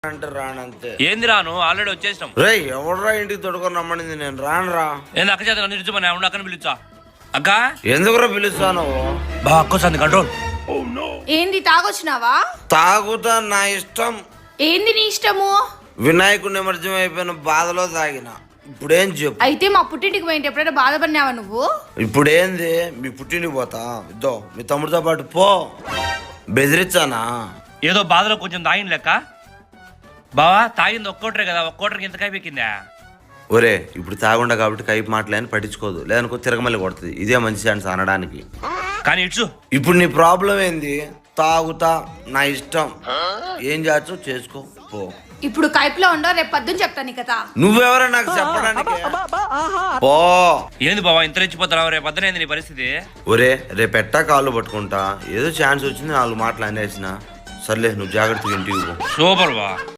అంటే రానంతే. ఏంది రాను ఆల్రెడీ వచ్చేసినాం. రే ఎవడరా ఇంటికి తొడుకొని రమ్మనింది, నేను రానురా. ఏంది అక్క చేత నిలిచిపోయినా ఉండు, అక్కని పిలుచా. అక్క ఎందుకురా పిలుస్తాను? బా అక్కొస్తుంది కంట్రోల్. ఏంది తాగొచ్చినావా? తాగుతా, నా ఇష్టం. ఏంది నీ ఇష్టము? వినాయకుడి నిమజ్జనం అయిపోయిన బాధలో తాగిన. ఇప్పుడేం చెప్పు? అయితే మా పుట్టింటికి పోయింటే ఎప్పుడైనా బాధపడినావా నువ్వు? ఇప్పుడేంది, మీ పుట్టింటికి పోతా, ఇద్దో మీ తమ్ముడితో పాటు పో. బెదిరించానా? ఏదో బాధలో కొంచెం తాగిన లెక్క. బావా తాగింది ఒక్కోటరే కదా, ఒక్కోటరికి ఎంత కైపెక్కిందా? ఒరే ఇప్పుడు తాగుండా కాబట్టి కైపు మాటలని పట్టించుకోదు, లేదనుకో తిరగమల్లి కొడుతుంది. ఇదే మంచి ఛాన్స్ అనడానికి. కానీ ఇట్సు ఇప్పుడు నీ ప్రాబ్లం ఏంది? తాగుతా, నా ఇష్టం, ఏం చేయొచ్చు చేసుకో పో. ఇప్పుడు కైపులో ఉండో, రేపు పొద్దున్న చెప్తాను కదా. నువ్వెవరో నాకు చెప్పడానికి? పో. ఏంది బావా ఇంత రెచ్చిపోతున్నావు? రేపు పొద్దున నీ పరిస్థితి? ఒరే రేపెట్టా కాళ్ళు పట్టుకుంటా, ఏదో ఛాన్స్ వచ్చింది 4 మాటలు అనేసిన. సర్లే నువ్వు జాగ్రత్తగా ఇంటికి పో. సూపర్ బా.